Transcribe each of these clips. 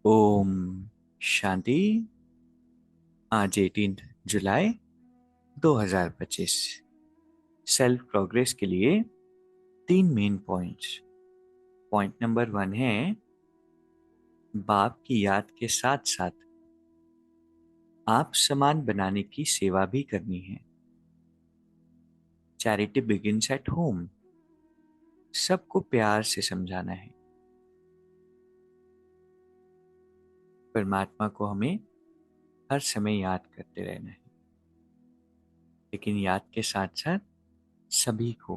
ओम शांति। आज 18 जुलाई 2025। Self progress के लिए 3 मेन पॉइंट्स। पॉइंट नंबर 1 है बाप की याद के साथ साथ आप समान बनाने की सेवा भी करनी है। Charity begins at home. सबको प्यार से समझाना है। परमात्मा को हमें हर समय याद करते रहना है, लेकिन याद के साथ साथ सभी को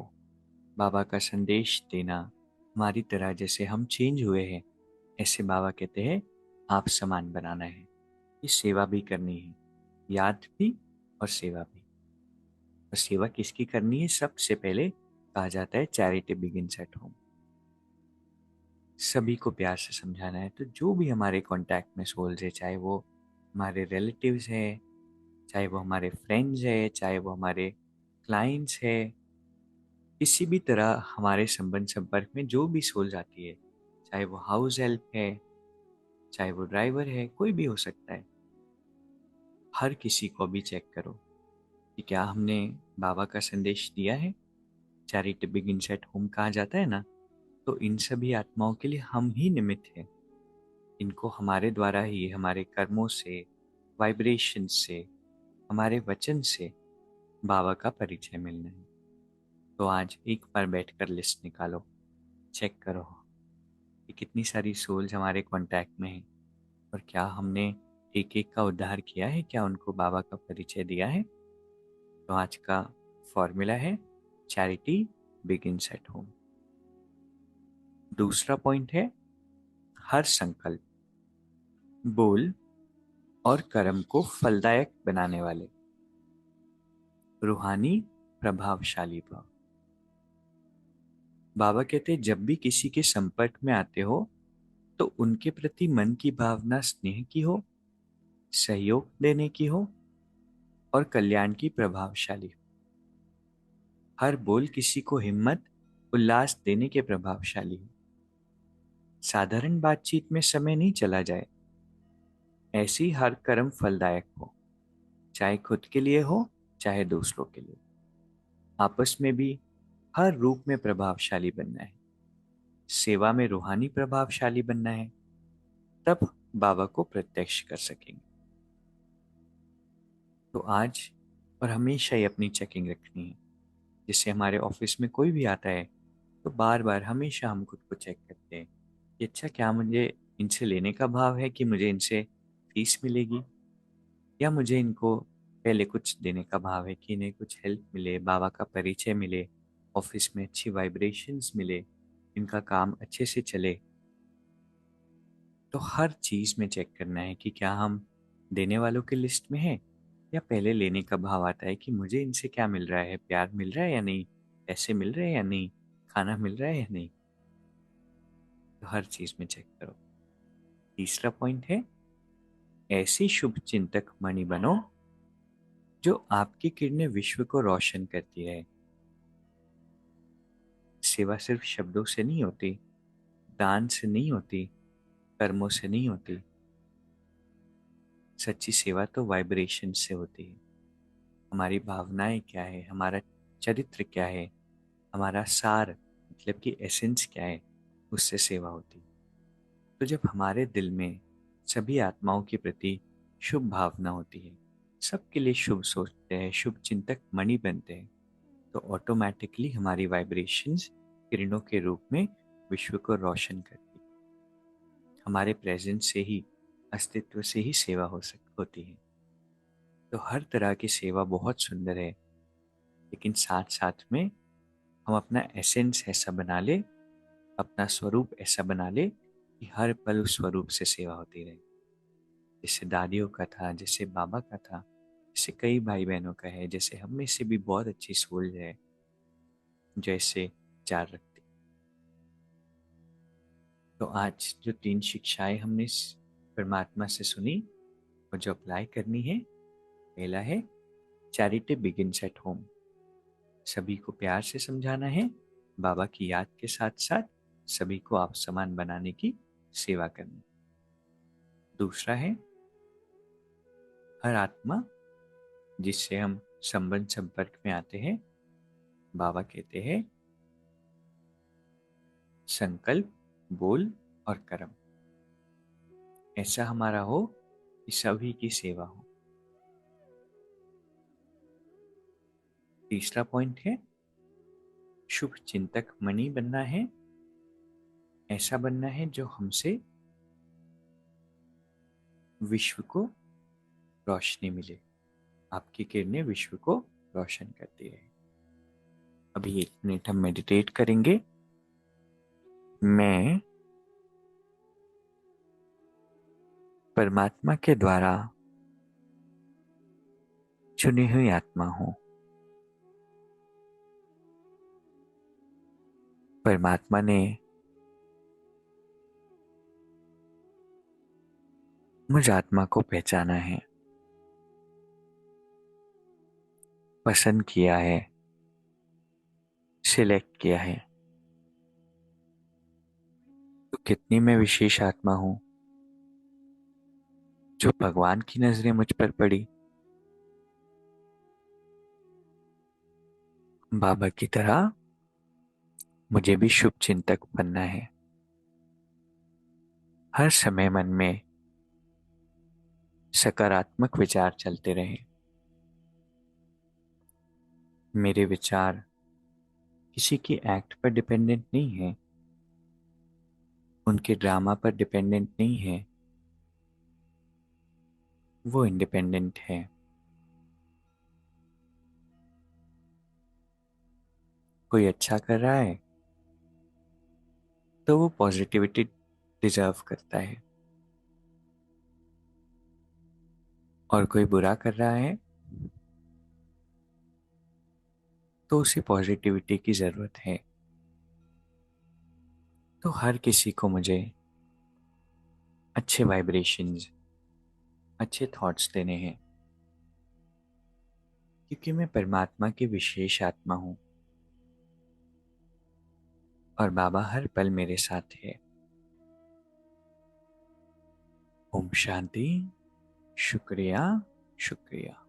बाबा का संदेश देना। हमारी तरह जैसे हम चेंज हुए हैं, ऐसे बाबा कहते हैं आप समान बनाना है। ये सेवा भी करनी है, याद भी और सेवा भी। और सेवा किसकी करनी है? सबसे पहले कहा जाता है चैरिटी बिगिंस एट होम। सभी को प्यार से समझाना है। तो जो भी हमारे कांटेक्ट में सोल्स है, चाहे वो हमारे रिलेटिव्स हैं, चाहे वो हमारे फ्रेंड्स है, चाहे वो हमारे क्लाइंट्स है, किसी भी तरह हमारे संबंध संपर्क में जो भी सोल जाती है, चाहे वो हाउस हेल्प है, चाहे वो ड्राइवर है, कोई भी हो सकता है, हर किसी को भी चेक करो कि क्या हमने बाबा का संदेश दिया है। चैरिटी बिगिंस एट होम कहा जाता है ना, तो इन सभी आत्माओं के लिए हम ही निमित्त हैं। इनको हमारे द्वारा ही, हमारे कर्मों से, वाइब्रेशन से, हमारे वचन से बाबा का परिचय मिलना है। तो आज एक बार बैठकर लिस्ट निकालो, चेक करो कि कितनी सारी सोल्स हमारे कांटेक्ट में हैं और क्या हमने एक एक का उद्धार किया है, क्या उनको बाबा का परिचय दिया है। तो आज का फॉर्मूला है चैरिटी बिगिंस एट होम। दूसरा पॉइंट है हर संकल्प, बोल और कर्म को फलदायक बनाने वाले रूहानी प्रभावशाली भाव। बाबा कहते हैं जब भी किसी के संपर्क में आते हो तो उनके प्रति मन की भावना स्नेह की हो, सहयोग देने की हो और कल्याण की प्रभावशाली हो। हर बोल किसी को हिम्मत, उल्लास देने के प्रभावशाली हो। साधारण बातचीत में समय नहीं चला जाए, ऐसी हर कर्म फलदायक हो, चाहे खुद के लिए हो चाहे दूसरों के लिए। आपस में भी हर रूप में प्रभावशाली बनना है। सेवा में रूहानी प्रभावशाली बनना है, तब बाबा को प्रत्यक्ष कर सकेंगे। तो आज और हमेशा ही अपनी चेकिंग रखनी है। जिससे हमारे ऑफिस में कोई भी आता है तो बार बार हमेशा हम खुद को चेक करते हैं कि अच्छा, क्या मुझे इनसे लेने का भाव है कि मुझे इनसे फीस मिलेगी, या मुझे इनको पहले कुछ देने का भाव है कि इन्हें कुछ हेल्प मिले, बाबा का परिचय मिले, ऑफिस में अच्छी वाइब्रेशंस मिले, इनका काम अच्छे से चले। तो हर चीज़ में चेक करना है कि क्या हम देने वालों की लिस्ट में हैं, या पहले लेने का भाव आता है कि मुझे इनसे क्या मिल रहा है, प्यार मिल रहा है या नहीं, पैसे मिल रहे हैं या नहीं, खाना मिल रहा है या नहीं। तो हर चीज़ में चेक करो। तीसरा पॉइंट है ऐसी शुभ चिंतक मणि बनो जो आपकी किरणें विश्व को रोशन करती है। सेवा सिर्फ शब्दों से नहीं होती, दान से नहीं होती, कर्मों से नहीं होती। सच्ची सेवा तो वाइब्रेशन से होती है। हमारी भावनाएं क्या है, हमारा चरित्र क्या है, हमारा सार मतलब कि एसेंस क्या है, उससे सेवा होती है। तो जब हमारे दिल में सभी आत्माओं के प्रति शुभ भावना होती है, सबके लिए शुभ सोचते हैं, शुभ चिंतक मणि बनते हैं, तो ऑटोमेटिकली हमारी वाइब्रेशंस किरणों के रूप में विश्व को रोशन करती है। हमारे प्रेजेंस से ही, अस्तित्व से ही सेवा होती है। तो हर तरह की सेवा बहुत सुंदर है, लेकिन साथ साथ में हम अपना एसेंस ऐसा बना ले, अपना स्वरूप ऐसा बना ले कि हर पल उस स्वरूप से सेवा होती रहे। जैसे दादियों का था, जैसे बाबा का था, जैसे कई भाई बहनों का है, जैसे हम में से भी बहुत अच्छी सोल है जैसे चार रखते। तो आज जो 3 शिक्षाएं हमने परमात्मा से सुनी और जो अप्लाई करनी है, पहला है चैरिटी बिगिंस एट होम। सभी को प्यार से समझाना है, बाबा की याद के साथ साथ सभी को आप समान बनाने की सेवा करनी। दूसरा है हर आत्मा जिससे हम संबंध संपर्क में आते हैं, बाबा कहते हैं संकल्प, बोल और कर्म ऐसा हमारा हो कि सभी की सेवा हो। तीसरा पॉइंट है शुभ चिंतक मणि बनना है। ऐसा बनना है जो हमसे विश्व को रोशनी मिले, आपकी किरणें विश्व को रोशन करती है। अभी 1 मिनट हम मेडिटेट करेंगे। मैं परमात्मा के द्वारा चुनी हुई आत्मा हूं। परमात्मा ने मुझ आत्मा को पहचाना है, पसंद किया है, सिलेक्ट किया है। तो कितनी मैं विशेष आत्मा हूं जो भगवान की नजरें मुझ पर पड़ी। बाबा की तरह मुझे भी शुभ चिंतक बनना है। हर समय मन में सकारात्मक विचार चलते रहे। मेरे विचार किसी की एक्ट पर डिपेंडेंट नहीं है, उनके ड्रामा पर डिपेंडेंट नहीं है, वो इंडिपेंडेंट है। कोई अच्छा कर रहा है तो वो पॉजिटिविटी डिजर्व करता है, और कोई बुरा कर रहा है तो उसे पॉजिटिविटी की जरूरत है। तो हर किसी को मुझे अच्छे वाइब्रेशंस, अच्छे थॉट्स देने हैं, क्योंकि मैं परमात्मा की विशेष आत्मा हूं और बाबा हर पल मेरे साथ है। ओम शांति। शुक्रिया, शुक्रिया।